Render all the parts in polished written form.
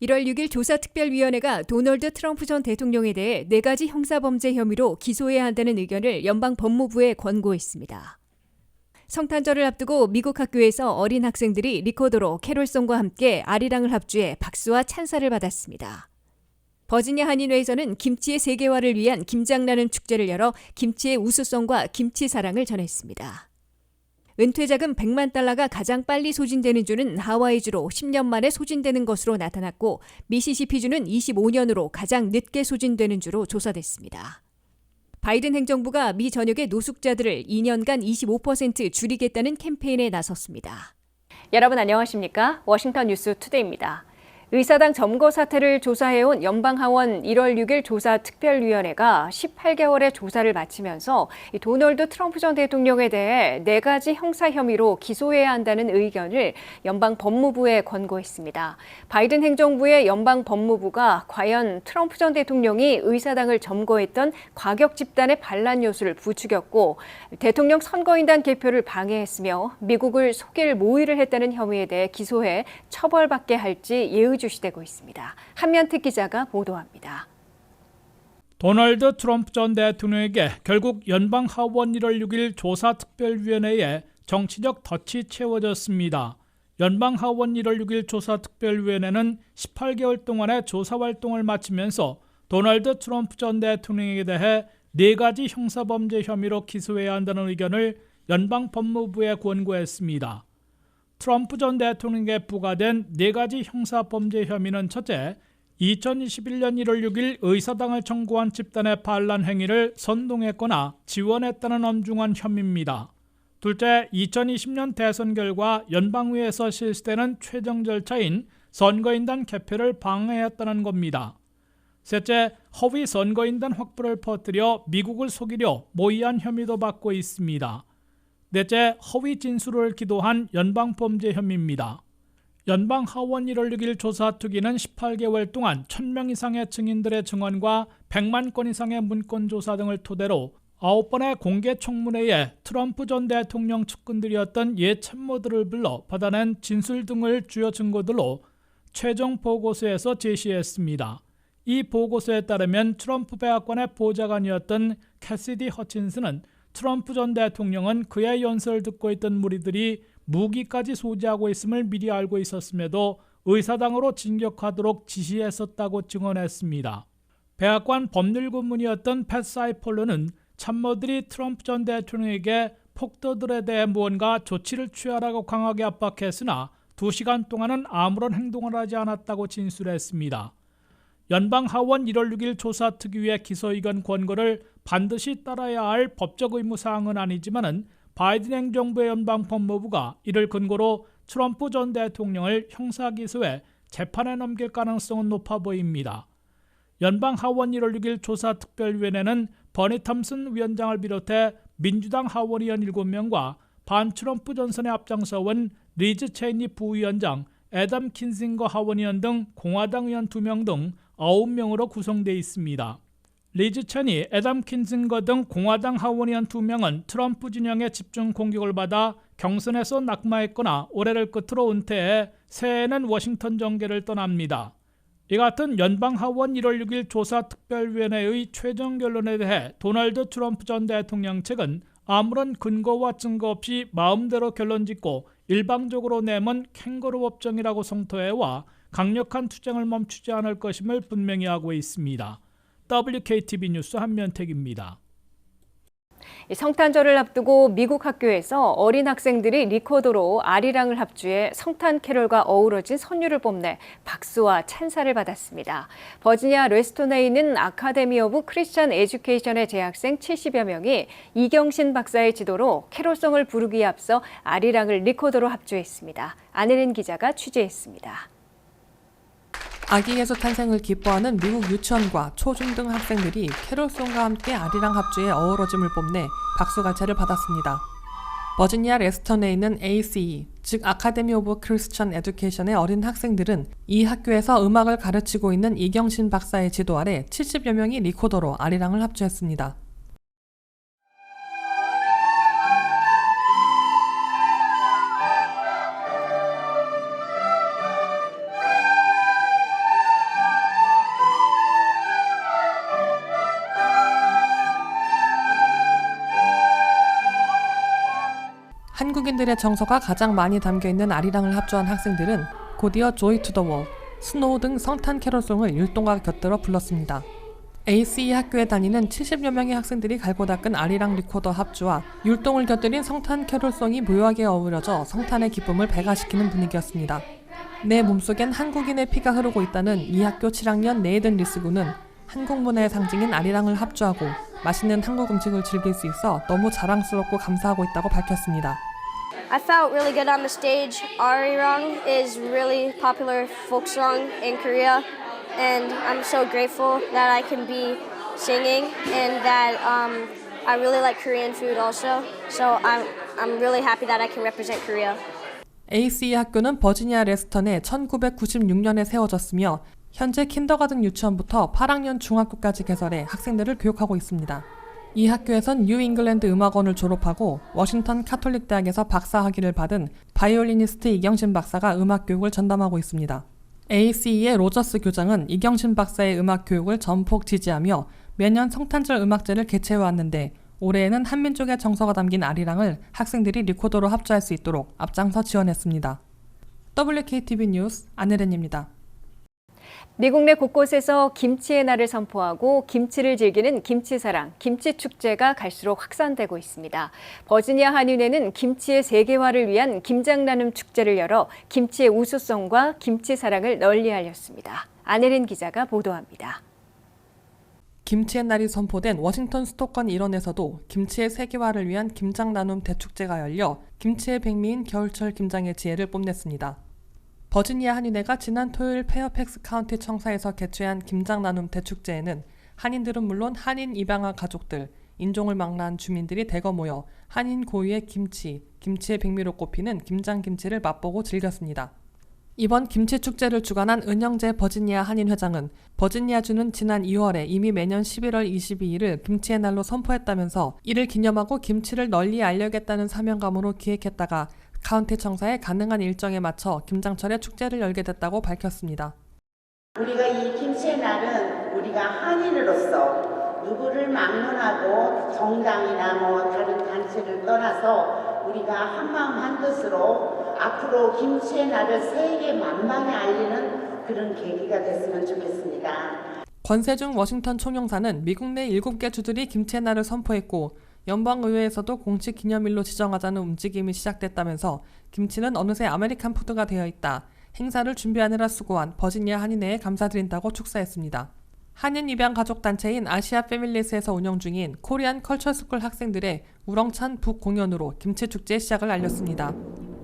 1월 6일 조사특별위원회가 도널드 트럼프 전 대통령에 대해 4가지 형사범죄 혐의로 기소해야 한다는 의견을 연방 법무부에 권고했습니다. 성탄절을 앞두고 미국 학교에서 어린 학생들이 리코더로 캐롤송과 함께 아리랑을 합주해 박수와 찬사를 받았습니다. 버지니아 한인회에서는 김치의 세계화를 위한 김장나는 축제를 열어 김치의 우수성과 김치 사랑을 전했습니다. 은퇴자금 100만 달러가 가장 빨리 소진되는 주는 하와이주로 10년 만에 소진되는 것으로 나타났고 미시시피주는 25년으로 가장 늦게 소진되는 주로 조사됐습니다. 바이든 행정부가 미 전역의 노숙자들을 2년간 25% 줄이겠다는 캠페인에 나섰습니다. 여러분 안녕하십니까? 워싱턴 뉴스 투데이입니다. 의사당 점거 사태를 조사해온 연방하원 1월 6일 조사특별위원회가 18개월의 조사를 마치면서 도널드 트럼프 전 대통령에 대해 4가지 형사 혐의로 기소해야 한다는 의견을 연방 법무부에 권고했습니다. 바이든 행정부의 연방 법무부가 과연 트럼프 전 대통령이 의사당을 점거했던 과격 집단의 반란 요소를 부추겼고 대통령 선거인단 개표를 방해했으며 미국을 속일 모의를 했다는 혐의에 대해 기소해 처벌받게 할지 주시되고 있습니다. 한면택 기자가 보도합니다. 도널드 트럼프 전 대통령에게 결국 연방하원 1월 6일 조사특별위원회에 정치적 덫이 채워졌습니다. 연방하원 1월 6일 조사특별위원회는 18개월 동안의 조사활동을 마치면서 도널드 트럼프 전 대통령에 대해 4가지 형사범죄 혐의로 기소해야 한다는 의견을 연방법무부에 권고했습니다. 트럼프 전 대통령에게 부과된 4가지 형사범죄 혐의는 첫째, 2021년 1월 6일 의사당을 청구한 집단의 반란 행위를 선동했거나 지원했다는 엄중한 혐의입니다. 둘째, 2020년 대선 결과 연방의회에서 실시되는 최종 절차인 선거인단 개표를 방해했다는 겁니다. 셋째, 허위 선거인단 확보를 퍼뜨려 미국을 속이려 모의한 혐의도 받고 있습니다. 넷째, 허위 진술을 기도한 연방범죄 혐의입니다. 연방하원 1월 6일 조사특위는 18개월 동안 1000명 이상의 증인들의 증언과 100만 건 이상의 문건조사 등을 토대로 9번의 공개 청문회에 트럼프 전 대통령 측근들이었던 옛 참모들을 불러 받아낸 진술 등을 주요 증거들로 최종 보고서에서 제시했습니다. 이 보고서에 따르면 트럼프 백악관의 보좌관이었던 캐시디 허친스는 트럼프 전 대통령은 그의 연설을 듣고 있던 무리들이 무기까지 소지하고 있음을 미리 알고 있었음에도 의사당으로 진격하도록 지시했었다고 증언했습니다. 백악관 법률고문이었던 팻 사이폴러는 참모들이 트럼프 전 대통령에게 폭도들에 대해 무언가 조치를 취하라고 강하게 압박했으나 2시간 동안은 아무런 행동을 하지 않았다고 진술했습니다. 연방하원 1월 6일 조사특위의 기소의견 권고를 반드시 따라야 할 법적 의무사항은 아니지만 바이든 행정부의 연방법무부가 이를 근거로 트럼프 전 대통령을 형사기소해 재판에 넘길 가능성은 높아 보입니다. 연방하원 1월 6일 조사특별위원회는 버니 탐슨 위원장을 비롯해 민주당 하원의원 7명과 반트럼프 전선에 앞장서온 리즈 체이니 부위원장, 애덤 킨싱거 하원의원 등 공화당 의원 2명 등 9명으로 구성되어 있습니다. 리즈 체니, 애덤 킨싱거 등 공화당 하원의원 2명은 트럼프 진영의 집중 공격을 받아 경선에서 낙마했거나 올해를 끝으로 은퇴해 새해에는 워싱턴 정계를 떠납니다. 이 같은 연방하원 1월 6일 조사특별위원회의 최종 결론에 대해 도널드 트럼프 전 대통령 측은 아무런 근거와 증거 없이 마음대로 결론짓고 일방적으로 내몬 캥거루 법정이라고 성토해와 강력한 투쟁을 멈추지 않을 것임을 분명히 하고 있습니다. WKTV 뉴스 한면택입니다. 성탄절을 앞두고 미국 학교에서 어린 학생들이 리코더로 아리랑을 합주해 성탄 캐롤과 어우러진 선율을 뽐내 박수와 찬사를 받았습니다. 버지니아 레스톤에 있는 아카데미 오브 크리스천 에듀케이션의 재학생 70여 명이 이경신 박사의 지도로 캐롤송을 부르기에 앞서 아리랑을 리코더로 합주했습니다. 안혜린 기자가 취재했습니다. 아기 예수 탄생을 기뻐하는 미국 유치원과 초중등 학생들이 캐롤송과 함께 아리랑 합주에 어우러짐을 뽐내 박수갈채를 받았습니다. 버지니아 레스턴에 있는 ACE, 즉 아카데미 오브 크리스천 에듀케이션의 어린 학생들은 이 학교에서 음악을 가르치고 있는 이경신 박사의 지도 아래 70여 명이 리코더로 아리랑을 합주했습니다. 한국인들의 정서가 가장 많이 담겨있는 아리랑을 합주한 학생들은 곧이어 조이 투 더 월, 스노우 등 성탄 캐롤송을 율동과 곁들여 불렀습니다. ACE 학교에 다니는 70여 명의 학생들이 갈고 닦은 아리랑 리코더 합주와 율동을 곁들인 성탄 캐롤송이 묘하게 어우러져 성탄의 기쁨을 배가시키는 분위기였습니다. 내 몸속엔 한국인의 피가 흐르고 있다는 이 학교 7학년 네이든 리스 군은 한국 문화의 상징인 아리랑을 합주하고 맛있는 한국 음식을 즐길 수 있어 너무 자랑스럽고 감사하고 있다고 밝혔습니다. I felt really good on the stage. Arirang is really popular folk song in Korea, and I'm so grateful that I can be singing and that I really like Korean food also. So I'm really happy that I can represent Korea. ACE 학교는 버지니아 레스턴에 1996년에 세워졌으며 현재 킨더가든 유치원부터 8학년 중학교까지 개설해 학생들을 교육하고 있습니다. 이 학교에선 뉴 잉글랜드 음악원을 졸업하고 워싱턴 카톨릭 대학에서 박사 학위를 받은 바이올리니스트 이경신 박사가 음악 교육을 전담하고 있습니다. ACE의 로저스 교장은 이경신 박사의 음악 교육을 전폭 지지하며 매년 성탄절 음악제를 개최해왔는데 올해에는 한민족의 정서가 담긴 아리랑을 학생들이 리코더로 합주할 수 있도록 앞장서 지원했습니다. WKTV 뉴스 안혜련입니다. 미국 내 곳곳에서 김치의 날을 선포하고 김치를 즐기는 김치사랑, 김치축제가 갈수록 확산되고 있습니다. 버지니아 한인회는 김치의 세계화를 위한 김장나눔 축제를 열어 김치의 우수성과 김치사랑을 널리 알렸습니다. 안혜린 기자가 보도합니다. 김치의 날이 선포된 워싱턴 수도권 일원에서도 김치의 세계화를 위한 김장나눔 대축제가 열려 김치의 백미인 겨울철 김장의 지혜를 뽐냈습니다. 버지니아 한인회가 지난 토요일 페어팩스 카운티 청사에서 개최한 김장나눔 대축제에는 한인들은 물론 한인 입양아 가족들, 인종을 망라한 주민들이 대거 모여 한인 고유의 김치, 김치의 백미로 꼽히는 김장김치를 맛보고 즐겼습니다. 이번 김치축제를 주관한 은영재 버지니아 한인회장은 버지니아주는 지난 2월에 이미 매년 11월 22일을 김치의 날로 선포했다면서 이를 기념하고 김치를 널리 알려야겠다는 사명감으로 기획했다가 카운티 청사에 가능한 일정에 맞춰 김장철에 축제를 열게 됐다고 밝혔습니다. 우리가 이 김치의 날은 우리가 한인으로서 누구를 막론하고 정당이나 다른 단체를 떠나서 우리가 한마음 한뜻으로 앞으로 김치의 날을 세계 만방에 알리는 그런 계기가 됐으면 좋겠습니다. 권세중 워싱턴 총영사는 미국 내 7개 주들이 김치의 날을 선포했고 연방의회에서도 공식 기념일로 지정하자는 움직임이 시작됐다면서 김치는 어느새 아메리칸 푸드가 되어 있다. 행사를 준비하느라 수고한 버지니아 한인회에 감사드린다고 축사했습니다. 한인 입양 가족 단체인 아시아 패밀리스에서 운영 중인 코리안 컬처스쿨 학생들의 우렁찬 북 공연으로 김치 축제의 시작을 알렸습니다.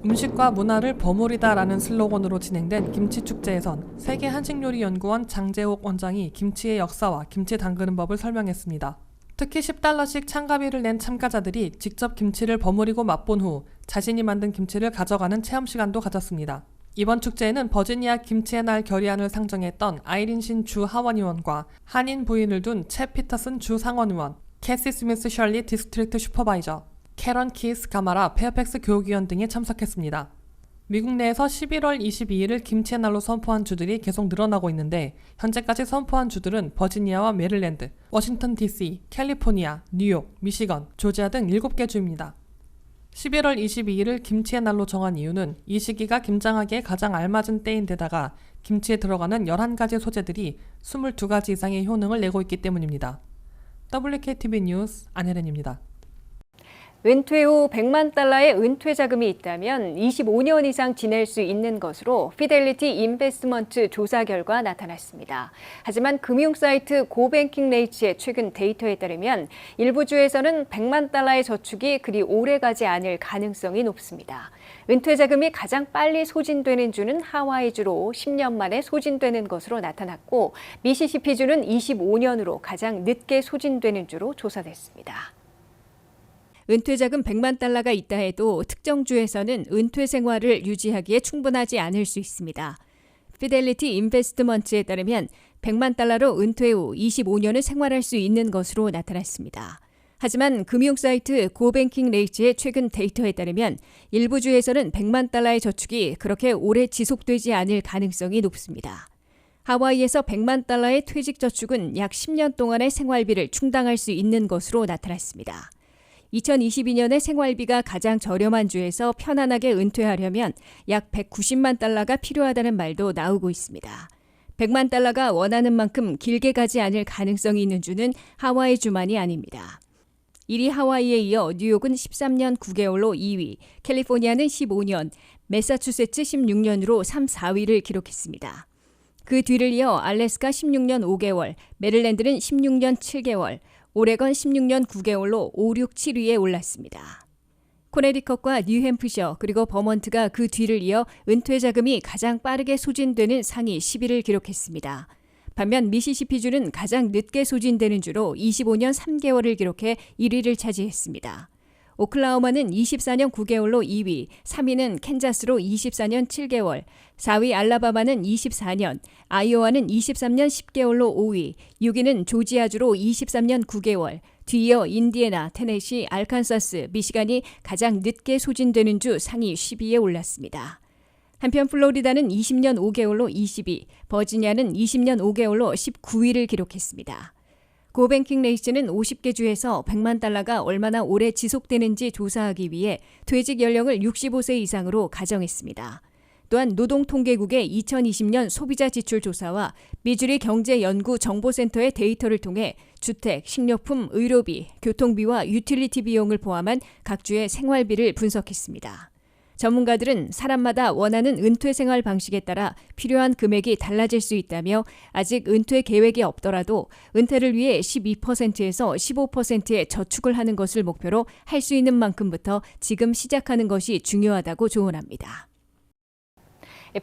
음식과 문화를 버무리다라는 슬로건으로 진행된 김치 축제에선 세계 한식요리연구원 장재옥 원장이 김치의 역사와 김치 담그는 법을 설명했습니다. 특히 $10씩 참가비를 낸 참가자들이 직접 김치를 버무리고 맛본 후 자신이 만든 김치를 가져가는 체험 시간도 가졌습니다. 이번 축제에는 버지니아 김치의 날 결의안을 상정했던 아이린 신 주 하원의원과 한인 부인을 둔 채 피터슨 주 상원의원, 캐시 스미스 셜리 디스트릭트 슈퍼바이저, 캐런 키스 가마라 페어팩스 교육위원 등이 참석했습니다. 미국 내에서 11월 22일을 김치의 날로 선포한 주들이 계속 늘어나고 있는데 현재까지 선포한 주들은 버지니아와 메릴랜드, 워싱턴 DC, 캘리포니아, 뉴욕, 미시건, 조지아 등 7개 주입니다. 11월 22일을 김치의 날로 정한 이유는 이 시기가 김장하기에 가장 알맞은 때인데다가 김치에 들어가는 11가지 소재들이 22가지 이상의 효능을 내고 있기 때문입니다. WKTV 뉴스 안혜련입니다. 은퇴 후 $100만 은퇴 자금이 있다면 25년 이상 지낼 수 있는 것으로 피델리티 인베스트먼트 조사 결과 나타났습니다. 하지만 금융 사이트 고뱅킹 레이츠의 최근 데이터에 따르면 일부 주에서는 $100만 저축이 그리 오래가지 않을 가능성이 높습니다. 은퇴 자금이 가장 빨리 소진되는 주는 하와이주로 10년 만에 소진되는 것으로 나타났고 미시시피주는 25년으로 가장 늦게 소진되는 주로 조사됐습니다. 은퇴자금 $100만 있다 해도 특정 주에서는 은퇴 생활을 유지하기에 충분하지 않을 수 있습니다. 피델리티 인베스트먼트에 따르면 $100만 은퇴 후 25년을 생활할 수 있는 것으로 나타났습니다. 하지만 금융 사이트 고뱅킹 레이츠의 최근 데이터에 따르면 일부 주에서는 $100만 저축이 그렇게 오래 지속되지 않을 가능성이 높습니다. 하와이에서 $100만 퇴직 저축은 약 10년 동안의 생활비를 충당할 수 있는 것으로 나타났습니다. 2022년에 생활비가 가장 저렴한 주에서 편안하게 은퇴하려면 약 190만 달러가 필요하다는 말도 나오고 있습니다. 100만 달러가 원하는 만큼 길게 가지 않을 가능성이 있는 주는 하와이 주만이 아닙니다. 1위 하와이에 이어 뉴욕은 13년 9개월로 2위, 캘리포니아는 15년, 매사추세츠 16년으로 3, 4위를 기록했습니다. 그 뒤를 이어 알래스카 16년 5개월, 메릴랜드는 16년 7개월, 오레건 16년 9개월로 5, 6, 7위에 올랐습니다. 코네티컷과 뉴햄프셔 그리고 버먼트가 그 뒤를 이어 은퇴 자금이 가장 빠르게 소진되는 상위 10위를 기록했습니다. 반면 미시시피주는 가장 늦게 소진되는 주로 25년 3개월을 기록해 1위를 차지했습니다. 오클라호마는 24년 9개월로 2위, 3위는 캔자스로 24년 7개월, 4위 알라바마는 24년, 아이오와는 23년 10개월로 5위, 6위는 조지아주로 23년 9개월, 뒤이어 인디애나, 테네시, 알칸사스, 미시간이 가장 늦게 소진되는 주 상위 10위에 올랐습니다. 한편 플로리다는 20년 5개월로 20위, 버지니아는 20년 5개월로 19위를 기록했습니다. 고뱅킹 레이스는 50개 주에서 100만 달러가 얼마나 오래 지속되는지 조사하기 위해 퇴직 연령을 65세 이상으로 가정했습니다. 또한 노동통계국의 2020년 소비자 지출 조사와 미주리 경제연구정보센터의 데이터를 통해 주택, 식료품, 의료비, 교통비와 유틸리티 비용을 포함한 각 주의 생활비를 분석했습니다. 전문가들은 사람마다 원하는 은퇴 생활 방식에 따라 필요한 금액이 달라질 수 있다며 아직 은퇴 계획이 없더라도 은퇴를 위해 12%에서 15%의 저축을 하는 것을 목표로 할 수 있는 만큼부터 지금 시작하는 것이 중요하다고 조언합니다.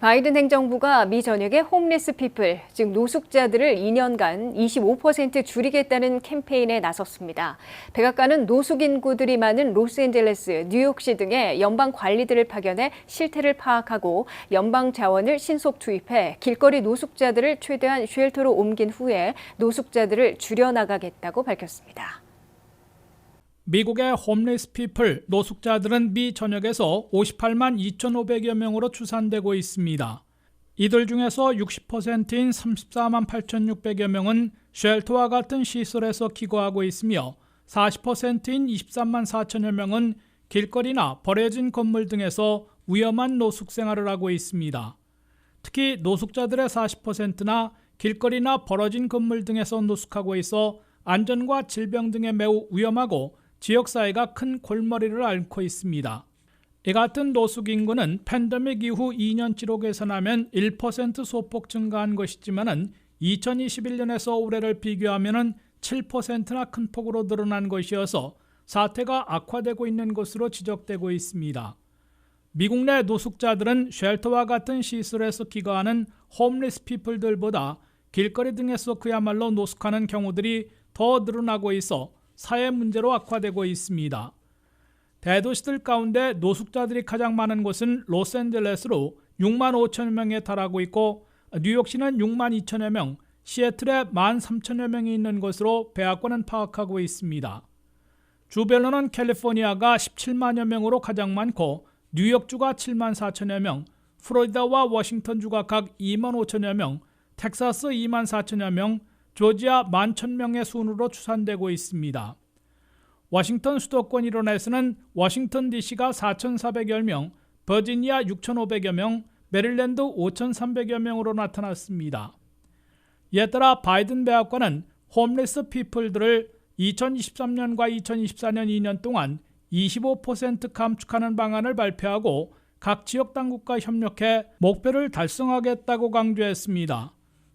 바이든 행정부가 미 전역의 홈리스 피플, 즉 노숙자들을 2년간 25% 줄이겠다는 캠페인에 나섰습니다. 백악관은 노숙 인구들이 많은 로스앤젤레스, 뉴욕시 등의 연방 관리들을 파견해 실태를 파악하고 연방 자원을 신속 투입해 길거리 노숙자들을 최대한 쉘터로 옮긴 후에 노숙자들을 줄여나가겠다고 밝혔습니다. 미국의 홈리스 피플, 노숙자들은 미 전역에서 58만 2,500여 명으로 추산되고 있습니다. 이들 중에서 60%인 34만 8,600여 명은 쉘터와 같은 시설에서 기거하고 있으며 40%인 23만 4천여 명은 길거리나 버려진 건물 등에서 위험한 노숙 생활을 하고 있습니다. 특히 노숙자들의 40%나 길거리나 벌어진 건물 등에서 노숙하고 있어 안전과 질병 등에 매우 위험하고 지역사회가 큰 골머리를 앓고 있습니다. 이 같은 노숙 인구는 팬데믹 이후 2년치로 계산하면 1% 소폭 증가한 것이지만 2021년에서 올해를 비교하면 7%나 큰 폭으로 늘어난 것이어서 사태가 악화되고 있는 것으로 지적되고 있습니다. 미국 내 노숙자들은 쉘터와 같은 시설에서 기거하는 홈리스 피플들보다 길거리 등에서 그야말로 노숙하는 경우들이 더 늘어나고 있어 사회 문제로 악화되고 있습니다. 대도시들 가운데 노숙자들이 가장 많은 곳은 로스앤젤레스로 6만 5천여 명에 달하고 있고 뉴욕시는 6만 2천여 명, 시애틀에 1만 3천여 명이 있는 것으로 백악관은 파악하고 있습니다. 주별로는 캘리포니아가 17만여 명으로 가장 많고 뉴욕주가 7만 4천여 명, 플로리다와 워싱턴주가 각 2만 5천여 명, 텍사스 2만 4천여 명, 조지아 11,000명의 순으로 추산되고 있습니다. 워싱턴 수도권 일원에서는 워싱턴 DC가 4,410명, 버지니아 6,500여 명, 메릴랜드 5,300여 명으로 나타났습니다. 이에 따라 바이든 백악관은 홈리스 피플들을 2023년과 2024년 2년 동안 25% 감축하는 방안을 발표하고 각 지역 당국과 협력해 목표를 달성하겠다고 강조했습니다.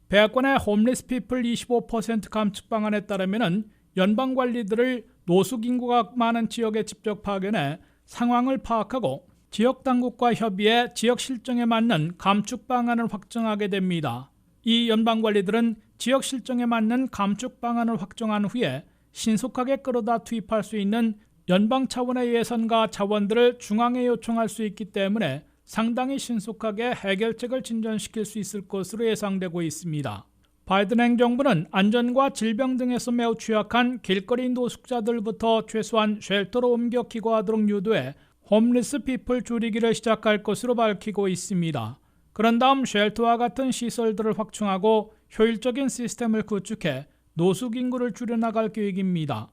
백악관의 홈리스 피플 25% 감축 방안에 따르면 연방 관리들을 노숙 인구가 많은 지역에 직접 파견해 상황을 파악하고 지역 당국과 협의해 지역 실정에 맞는 감축 방안을 확정하게 됩니다. 이 연방 관리들은 지역 실정에 맞는 감축 방안을 확정한 후에 신속하게 끌어다 투입할 수 있는 연방 차원의 예산과 자원들을 중앙에 요청할 수 있기 때문에 상당히 신속하게 해결책을 진전시킬 수 있을 것으로 예상되고 있습니다. 바이든 행정부는 안전과 질병 등에서 매우 취약한 길거리 노숙자들부터 최소한 쉘터로 옮겨 기거하도록 유도해 홈리스 피플 줄이기를 시작할 것으로 밝히고 있습니다. 그런 다음 쉘터와 같은 시설들을 확충하고 효율적인 시스템을 구축해 노숙 인구를 줄여나갈 계획입니다.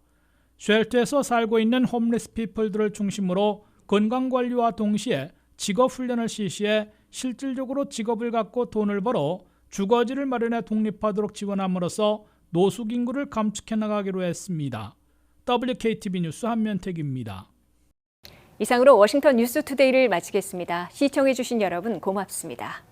쉘터에서 살고 있는 홈리스 피플들을 중심으로 건강관리와 동시에 직업훈련을 실시해 실질적으로 직업을 갖고 돈을 벌어 주거지를 마련해 독립하도록 지원함으로써 노숙 인구를 감축해 나가기로 했습니다. WKTV 뉴스 한면택입니다. 이상으로 워싱턴 뉴스투데이를 마치겠습니다. 시청해주신 여러분 고맙습니다.